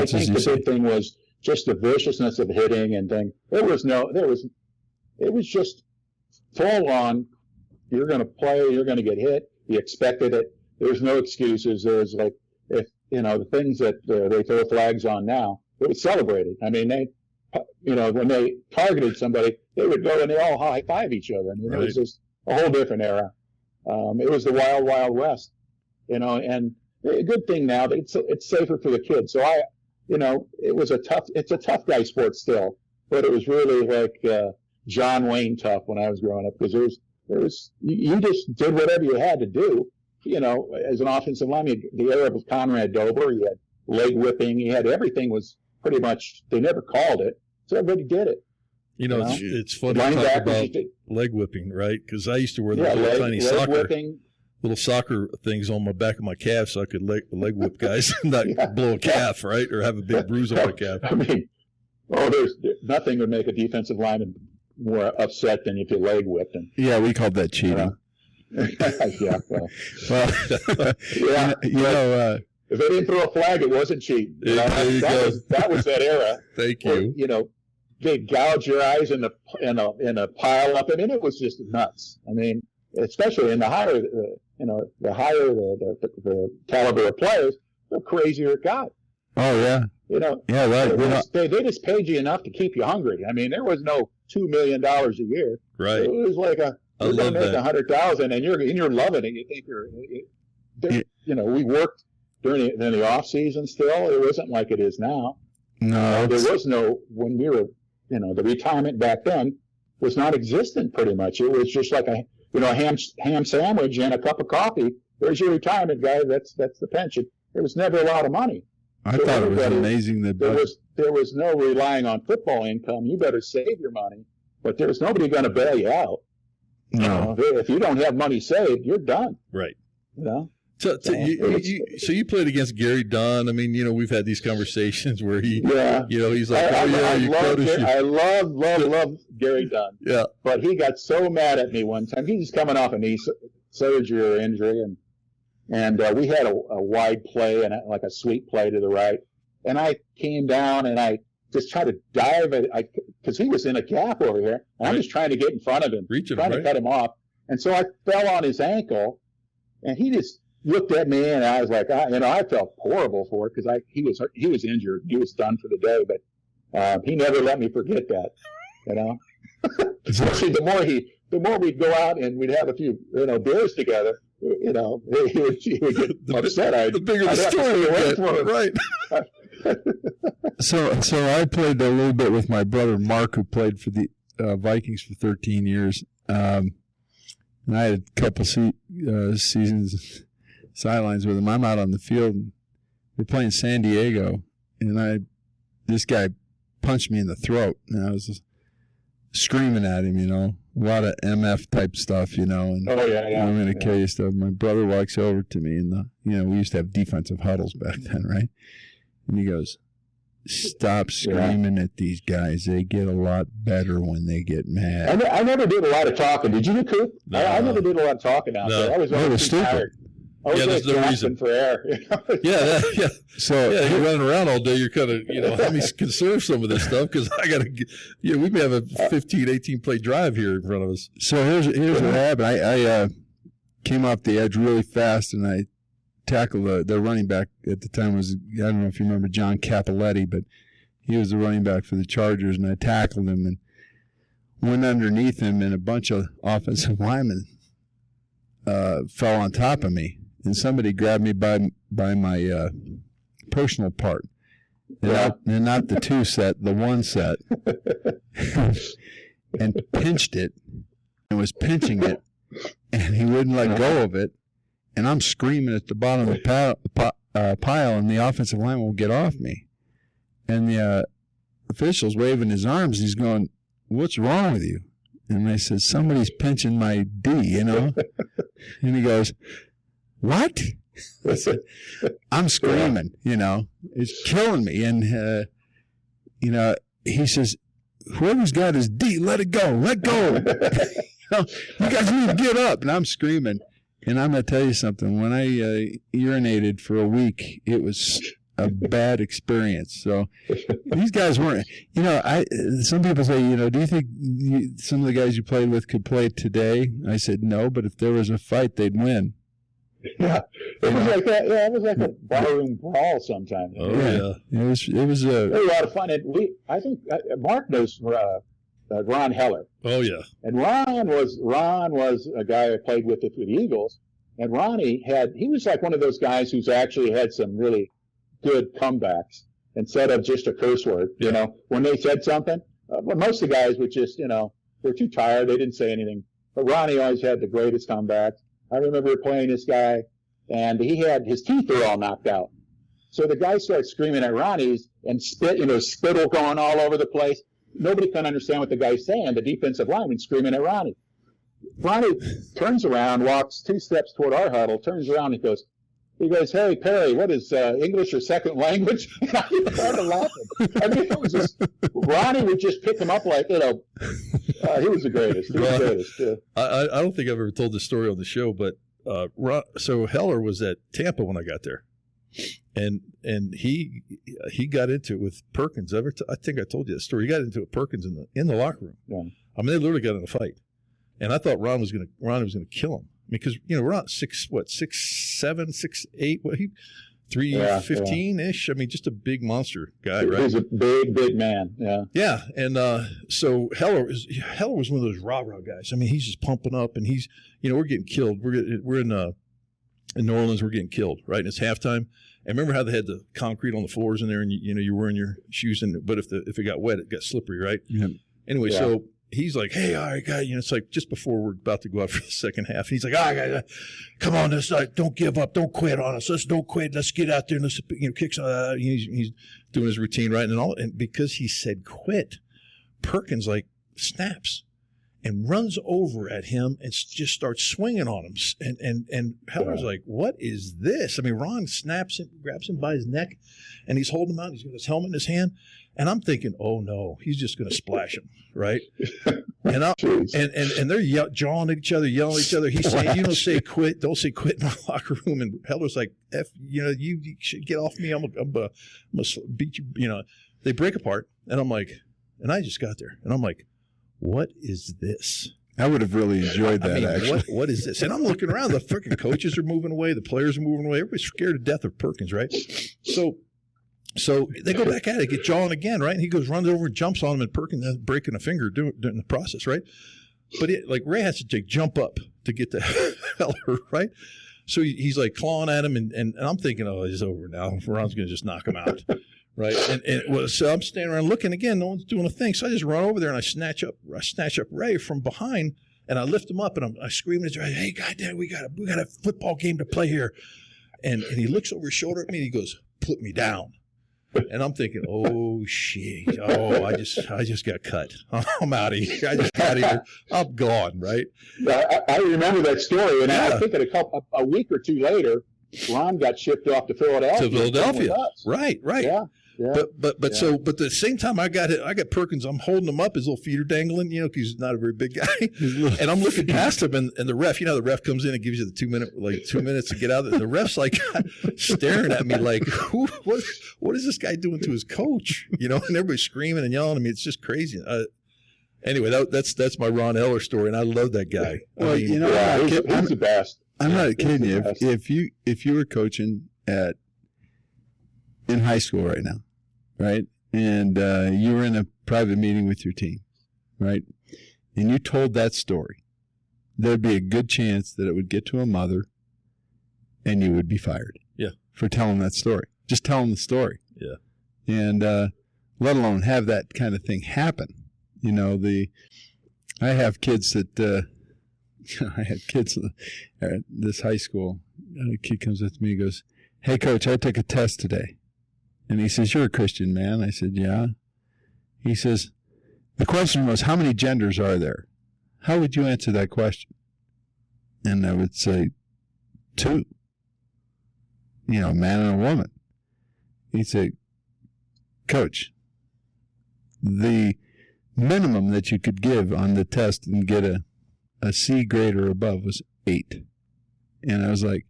think the big thing was just the viciousness of hitting and things. It was just full on. You're going to play. You're going to get hit. You expected it. There's no excuses. There's the things that they throw flags on now. It was celebrated. I mean, when they targeted somebody, they would go and they all high five each other. And it was just a whole different era. It was the wild, wild west. And a good thing now that it's safer for the kids. So it's a tough guy sport still. but it was really like John Wayne tough when I was growing up, because there was you just did whatever you had to do. You know, as an offensive lineman, the era of Conrad Dober, you had leg whipping, you had everything was pretty much, they never called it, so everybody did it. You know, it's funny to talk about leg whipping, right? Because I used to wear those little tiny little soccer things on my back of my calf so I could leg whip guys and not blow a calf, right? Or have a big bruise on my calf. I mean, there's nothing would make a defensive lineman more upset than if you leg whipped him. Yeah, we called that cheating. Yeah, if they didn't throw a flag, it wasn't cheating. That was that era. Thank you. Where, they'd gouge your eyes in a pile up. I mean, it was just nuts. I mean, especially in the higher, the caliber of players, the crazier it got. Oh yeah. They just paid you enough to keep you hungry. I mean, there was no $2 million a year. Right. It was like you're going to make $100,000, and you're loving it. You think we worked during the off season. Still, it wasn't like it is now. No, there was no, when we were, the retirement back then was not existent pretty much. It was just like a ham sandwich and a cup of coffee. There's your retirement, guy. That's the pension. There was never a lot of money. I thought it was amazing that there was no relying on football income. You better save your money, but there's nobody going to bail you out. No, if you don't have money saved, you're done. Right. So you played against Gary Dunn. I mean, we've had these conversations where he's like, I love Gary Dunn. Yeah. But he got so mad at me one time. He was coming off a knee surgery or injury, and we had a wide play and like a sweep play to the right, and I came down and I just tried to dive because he was in a gap over here, and I'm just trying to get in front of him, trying to cut him off, and so I fell on his ankle, and he just looked at me, and I was like, I felt horrible for it because he was injured, he was done for the day, but he never let me forget that, Especially the more we'd go out and we'd have a few beers together, he would get upset. The bigger the story, right? So I played a little bit with my brother Mark, who played for the Vikings for 13 years, and I had a couple seasons sidelines with him. I'm out on the field, and we're playing San Diego, and this guy punched me in the throat, and I was just screaming at him, a lot of MF type stuff, and I'm going to kill you stuff. My brother walks over to me, and we used to have defensive huddles back then, right? And he goes, "Stop screaming at these guys. They get a lot better when they get mad." I never did a lot of talking. Did you, Coop? No. I never did a lot of talking out there. I was always stupid. Tired. There's no reason for air. So you're running around all day. You're kind of, let me conserve some of this stuff because I got to. We may have a 15, 18 play drive here in front of us. So here's what happened. I came off the edge really fast, and I tackled the running back at the time was, I don't know if you remember John Capoletti, but he was the running back for the Chargers, and I tackled him and went underneath him, and a bunch of offensive linemen fell on top of me. And somebody grabbed me by my personal part, and not the two set, the one set, and pinched it, and was pinching it, and he wouldn't let go of it, and I'm screaming at the bottom of the pile, and the offensive lineman will get off me, and the official's waving his arms, he's going, "What's wrong with you?" And I said, "Somebody's pinching my D, And he goes, "What?" I said, "I'm screaming, it's killing me." And, he says, "Whoever's got his D, let it go, let go." You guys need to get up. And I'm screaming. And I'm going to tell you something. When I urinated for a week, it was a bad experience. So these guys weren't, some people say, do you think some of the guys you played with could play today? I said, no, but if there was a fight, they'd win. Yeah, it was like that. Yeah, it was like a barroom brawl sometimes. Oh yeah, it was a lot of fun. And I think Mark knows Ron Heller. Oh yeah, and Ron was a guy I played with the Eagles, and he was like one of those guys who's actually had some really good comebacks instead of just a curse word. When they said something, but most of the guys were just, they're too tired. They didn't say anything. But Ronnie always had the greatest comebacks. I remember playing this guy, and he had his teeth were all knocked out. So the guy starts screaming at Ronnie's and spittle going all over the place. Nobody can understand what the guy's saying. The defensive lineman screaming at Ronnie. Ronnie turns around, walks 2 steps toward our huddle, turns around and goes, "Hey, Perry, what is English your second language?" And I started laughing. I mean, it was just, Ronnie would just pick him up like, he was the greatest. He was the greatest. Yeah. I don't think I've ever told this story on the show, but so Heller was at Tampa when I got there. And he got into it with Perkins. I think I told you that story. He got into it with Perkins in the locker room. Yeah. I mean, they literally got in a fight. And I thought Ronnie was gonna kill him. Because Ron 6'7", 6'8", 315-ish. I mean, just a big monster guy, right? He's a big man. Yeah. Yeah, and so Heller was one of those rah-rah guys. I mean, he's just pumping up, and he's we're getting killed. We're in New Orleans. We're getting killed, right? And it's halftime. And remember how they had the concrete on the floors in there, and you're wearing your shoes, but if it got wet, it got slippery, right? Yeah. Anyway, so he's like, "Hey, all right, guy," it's like just before we're about to go out for the second half. He's like, "All right, guys, come on, don't give up, don't quit on us. Don't quit. Let's get out there and let's kick some." He's doing his routine, right, and because he said quit, Perkins like snaps and runs over at him and just starts swinging on him. And Heller's like, "What is this?" I mean, Ron snaps him, grabs him by his neck, and he's holding him out. He's got his helmet in his hand. And I'm thinking, oh no, he's just going to splash him, right? And they're jawing at each other, yelling at each other. He's saying, "You don't say quit in my locker room." And Heller's like, you should get off me. I'm gonna beat you. They break apart, and I'm like, and I just got there, and I'm like, what is this? I would have really enjoyed that. Actually, what is this? And I'm looking around. The freaking coaches are moving away. The players are moving away. Everybody's scared to death of Perkins, right? So they go back at it, get jawing again, right? And he runs over and jumps on him, and Perkins ends up breaking a finger during the process, right? But Ray has to jump up to get to Heller, right? So he's like clawing at him, and I'm thinking, oh, it's over now. Ron's going to just knock him out, right? So I'm standing around looking again. No one's doing a thing. So I just run over there and I snatch up Ray from behind, and I lift him up, and I scream at him, "Hey, goddamn, we got a football game to play here." And he looks over his shoulder at me, and he goes, "Put me down." And I'm thinking, oh shit! Oh, I just got cut. I'm out of here. I just got here. I'm gone. Right? I remember that story, and I think a week or two later, Ron got shipped off to Philadelphia. Right. Yeah. But at the same time, I got Perkins. I'm holding him up. His little feet are dangling, because he's not a very big guy. And I'm looking past him, and the ref, the ref comes in and gives you the 2 minutes to get out. And the ref's like staring at me like, what is this guy doing to his coach? And everybody's screaming and yelling. I mean, it's just crazy. Anyway, that's my Ron Heller story, and I love that guy. Well, he's the best. I'm not kidding you. If you were coaching in high school right now, right? And you were in a private meeting with your team, right? And you told that story, there'd be a good chance that it would get to a mother and you would be fired. Yeah. For telling that story. Just telling the story. Yeah. And let alone have that kind of thing happen. I have kids that, I had kids at this high school. A kid comes up to me and goes, "Hey, Coach, I took a test today." And he says, "You're a Christian man." I said, "Yeah." He says, "The question was, how many genders are there? How would you answer that question?" And I would say, 2. A man and a woman. He'd say, "Coach, the minimum that you could give on the test and get a C grade or above was 8. And I was like,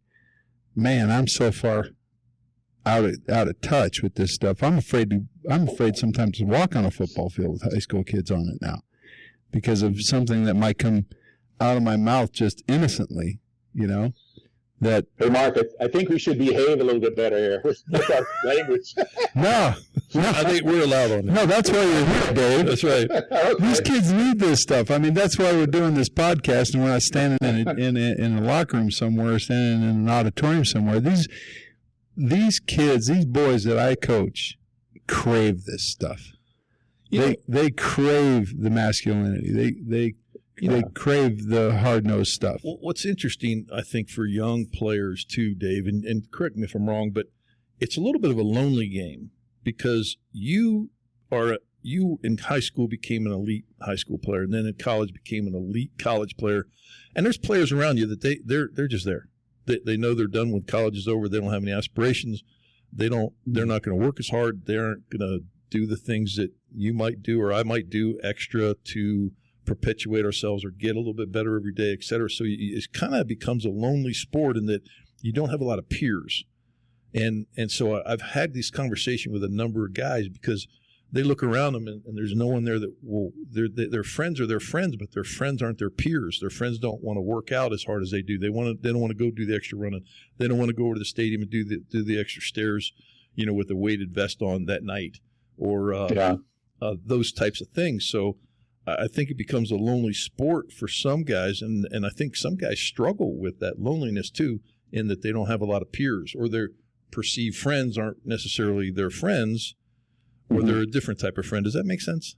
man, I'm so far out of touch with this stuff. I'm afraid sometimes to walk on a football field with high school kids on it now because of something that might come out of my mouth just innocently, that. Hey, Mark, I think we should behave a little bit better here with our language. No, I think we're allowed on that. No, that's why you're here, Dave. That's right. Okay. These kids need this stuff. I mean, that's why we're doing this podcast, and we're not standing in a locker room somewhere, standing in an auditorium somewhere. These kids, these boys that I coach, crave this stuff. They crave the masculinity. They crave the hard-nosed stuff. Well, what's interesting, I think, for young players too, Dave, and correct me if I'm wrong, but it's a little bit of a lonely game because you in high school became an elite high school player, and then in college became an elite college player. And there's players around you that they're just there. They know they're done when college is over. They don't have any aspirations. They're not going to work as hard. They aren't going to do the things that you might do or I might do extra to perpetuate ourselves or get a little bit better every day, et cetera. So it kind of becomes a lonely sport in that you don't have a lot of peers. And so I've had this conversation with a number of guys because they look around them and there's no one there that will. Their friends are their friends, but their friends aren't their peers. Their friends don't want to work out as hard as they do. They don't want to go do the extra running. They don't want to go over to the stadium and do the extra stairs, with a weighted vest on that night or those types of things. So I think it becomes a lonely sport for some guys, and I think some guys struggle with that loneliness too, in that they don't have a lot of peers or their perceived friends aren't necessarily their friends. Or they're a different type of friend. Does that make sense?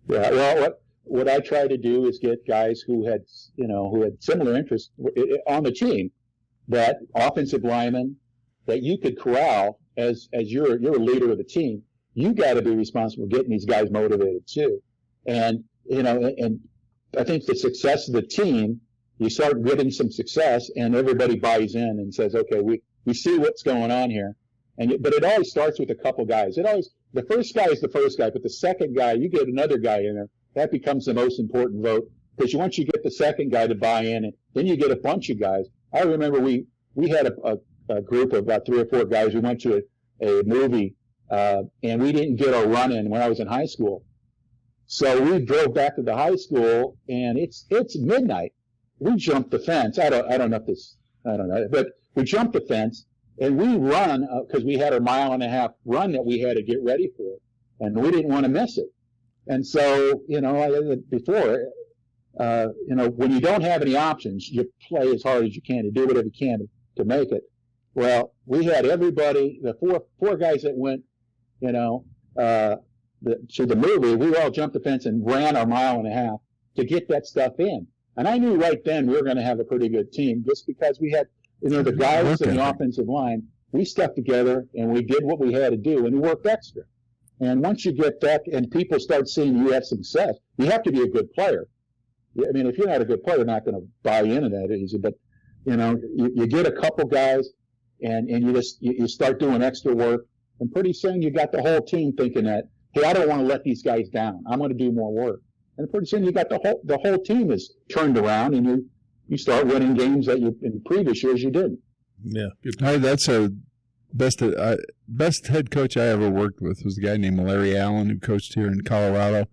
Yeah. Well, what I try to do is get guys who had similar interests on the team, that offensive lineman that you could corral as you're a leader of the team. You got to be responsible for getting these guys motivated too. And and I think the success of the team, you start getting some success, and everybody buys in and says, okay, we see what's going on here. But it always starts with a couple guys. The first guy is the first guy, but the second guy, you get another guy in there, that becomes the most important vote. Because once you get the second guy to buy in, and then you get a bunch of guys. I remember we had a group of about 3 or 4 guys. We went to a movie, and we didn't get our run in when I was in high school. So we drove back to the high school, and it's midnight. We jumped the fence. I don't know, but we jumped the fence. And we run because we had a 1.5 mile run that we had to get ready for, and we didn't want to miss it. And so, before, when you don't have any options, you play as hard as you can to do whatever you can to make it. Well, we had everybody, the four guys that went, to the movie. We all jumped the fence and ran our 1.5 miles to get that stuff in. And I knew right then we were going to have a pretty good team just because we had. The guys in the offensive line, we stuck together and we did what we had to do, and we worked extra. And once you get that and people start seeing you have success, you have to be a good player. I mean, if you're not a good player, you're not going to buy into that easy. But, you get a couple guys and you start doing extra work, and pretty soon you got the whole team thinking that, hey, I don't want to let these guys down. I'm going to do more work. And pretty soon you got the whole team is turned around, and you start winning games that in previous years you didn't. Yeah. That's a best head coach I ever worked with was a guy named Larry Allen, who coached here in Colorado.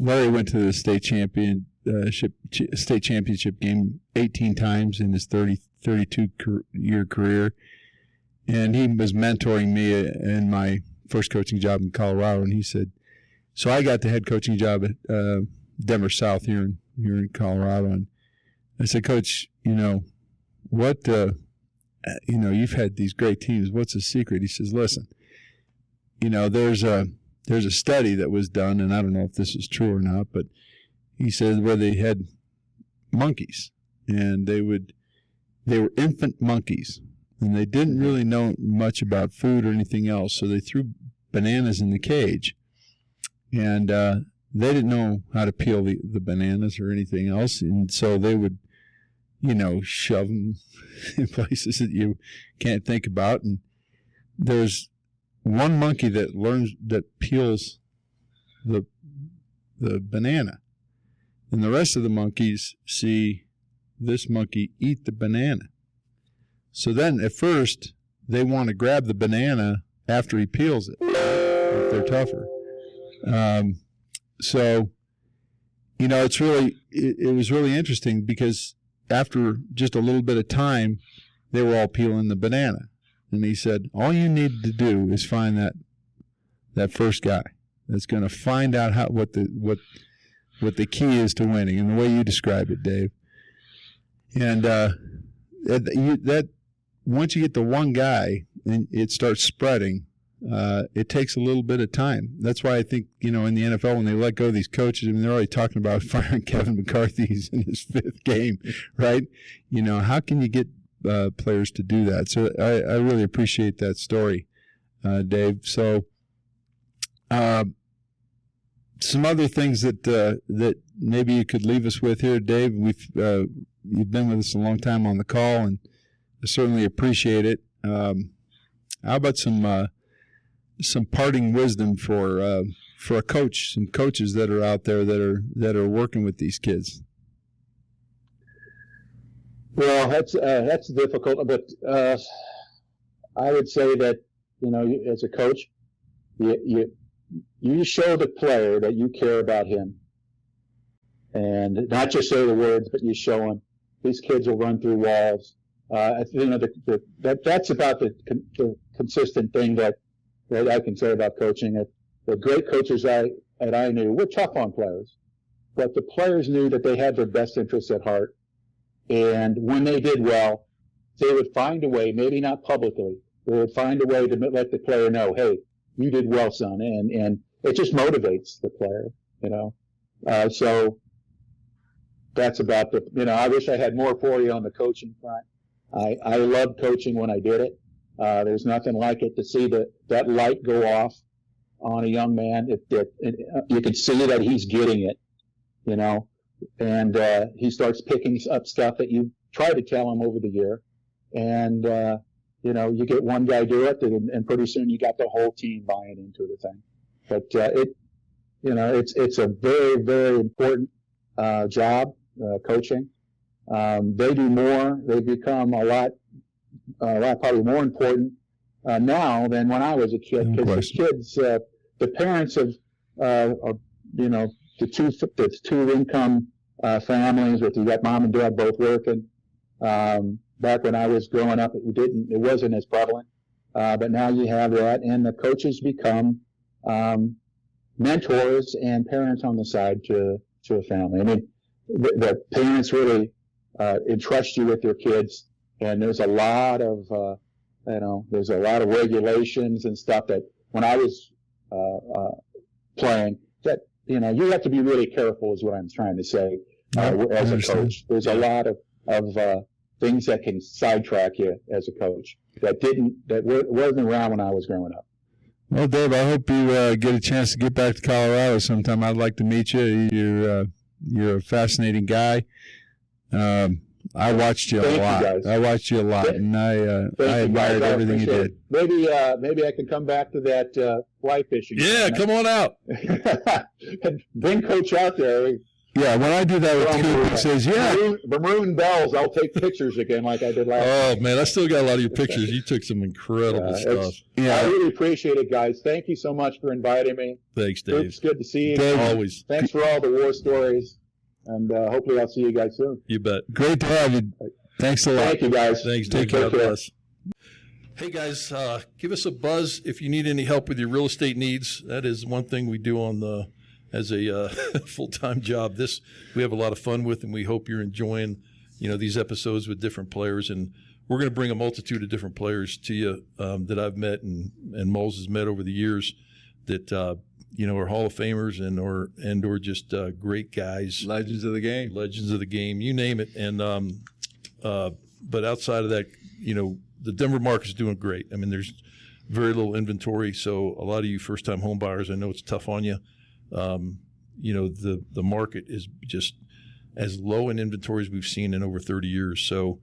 Larry went to the state championship game 18 times in his 32-year career, and he was mentoring me in my first coaching job in Colorado. And he said, so I got the head coaching job at Denver South here in Colorado, and I said, Coach, what, you've had these great teams. What's the secret? He says, listen, there's a study that was done, and I don't know if this is true or not, but he said where they had monkeys, and they were infant monkeys, and they didn't really know much about food or anything else, so they threw bananas in the cage, and they didn't know how to peel the bananas or anything else, and so they would shove them in places that you can't think about. And there's one monkey that peels the banana, and the rest of the monkeys see this monkey eat the banana. So then at first they want to grab the banana after he peels it, if they're tougher. So it was really interesting because after just a little bit of time, they were all peeling the banana. And he said, all you need to do is find that first guy that's going to find out what the key is to winning, and the way you describe it, Dave. And that once you get the one guy, and it starts spreading, it takes a little bit of time. That's why I think, in the NFL, when they let go of these coaches, I mean, they're already talking about firing Kevin McCarthy. He's in his 5th game, right? How can you get players to do that? So I really appreciate that story, Dave. So some other things that maybe you could leave us with here, Dave. You've been with us a long time on the call, and I certainly appreciate it. How about some parting wisdom for a coach, some coaches that are out there that are working with these kids? Well, that's difficult, but I would say that as a coach, you show the player that you care about him, and not just say the words, but you show him. These kids will run through walls. That's about the consistent thing that I can say about coaching. The great coaches that I knew were tough on players, but the players knew that they had their best interests at heart. And when they did well, they would find a way, maybe not publicly, they would find a way to let the player know, hey, you did well, son. And it just motivates the player, So that's about I wish I had more for you on the coaching front. I loved coaching when I did it. There's nothing like it to see that light go off on a young man. You can see that he's getting it, and he starts picking up stuff that you try to tell him over the year. And, you get one guy do it, and pretty soon you got the whole team buying into the thing. But it's a very, very important job, coaching. They do more. They become a lot probably more important now than when I was a kid. Because the kids, the parents of the two income families, with you got mom and dad both working. Back when I was growing up, it wasn't as prevalent. But now you have that, and the coaches become mentors and parents on the side to a family. I mean, the parents really entrust you with their kids, and there's a lot of regulations and stuff that when I was playing, that you have to be really careful, is what I'm trying to say. As a coach, there's a lot of things that can sidetrack you as a coach that wasn't around when I was growing up. Well, Dave, I hope you get a chance to get back to Colorado sometime. I'd like to meet you. You're a fascinating guy. I watched you a lot. And I admired everything you did. Maybe I can come back to that fly fishing. Yeah, come on out. Bring Coach out there. Yeah, when I do that with Coop, he says, Maroon bells, I'll take pictures again like I did last time. Oh, man, I still got a lot of your pictures. You took some incredible stuff. I really appreciate it, guys. Thank you so much for inviting me. Thanks, Dave. It's good to see you. Dave, always. Thanks for all the war stories, and hopefully I'll see you guys soon. You bet. Great to have you. Thanks a lot. Thank you, guys. Thanks, Take Dave. care. God bless. Hey, guys, give us a buzz if you need any help with your real estate needs. That is one thing we do as a full-time job. This we have a lot of fun with, and we hope you're enjoying, these episodes with different players. And we're going to bring a multitude of different players to you that I've met and Mulls has met over the years that are Hall of Famers and or just great guys, Legends of the game, you name it. And but outside of that, the Denver market's doing great. I mean, there's very little inventory, so a lot of you first-time home buyers, I know it's tough on you. The market is just as low in inventory as we've seen in over 30 years. So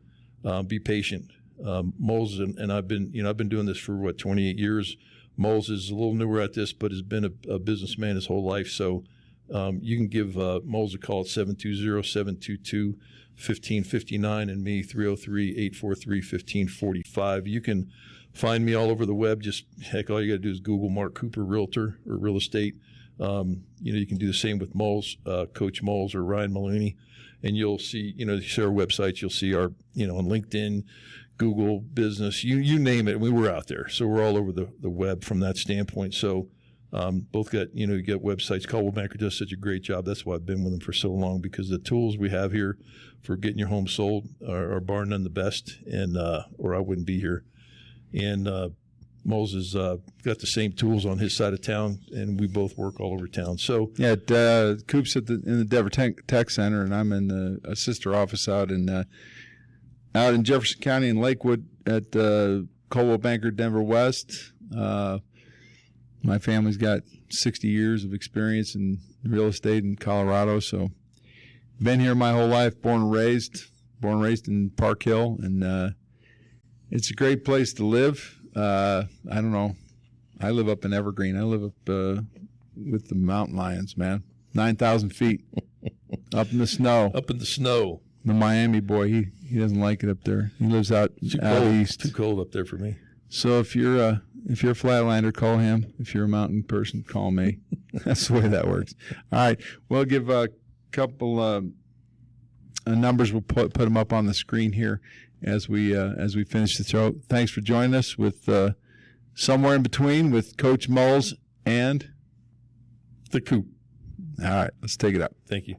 be patient. Mulls and I've been doing this for 28 years. Mulls is a little newer at this, but has been a businessman his whole life. So you can give Mulls a call at 720-722-1559 and me 303-843-1545. You can find me all over the web. Just all you got to do is Google Mark Cooper Realtor or real estate. You can do the same with Mulls, Coach Mulls or Ryan Maloney, and you'll see, you see our websites. You'll see our, on LinkedIn, Google Business, you name it. We were out there, so we're all over the web from that standpoint. So both got, you got websites. Caldwell Banker does such a great job. That's why I've been with them for so long, because the tools we have here for getting your home sold are bar none the best, and or I wouldn't be here. And Mulls has got the same tools on his side of town, and we both work all over town. So Yeah, Coop's in the Denver Tech Center, and I'm in a sister office out in Jefferson County in Lakewood at Coldwell Banker Denver West. My family's got 60 years of experience in real estate in Colorado, so been here my whole life, born and raised in Park Hill, and it's a great place to live. I don't know. I live up in Evergreen. I live up with the mountain lions, man. 9,000 feet up in the snow. up in the snow. The Miami boy, he doesn't like it up there. He lives out east. Too cold up there for me. So if you're a Flatlander, call him. If you're a mountain person, call me. That's the way that works. All right, we'll give a couple numbers. We'll put them up on the screen here as we finish the show. Thanks for joining us with Somewhere in Between with Coach Mulls and The Coop. All right, let's take it up. Thank you.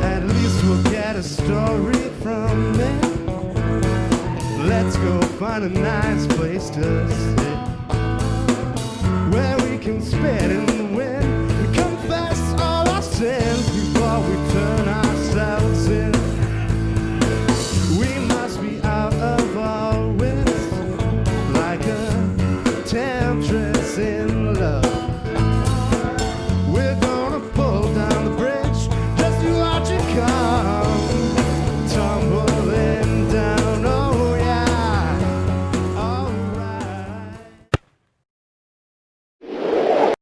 At least we'll get a story from it. Let's go find a nice place to sit, where we can spit and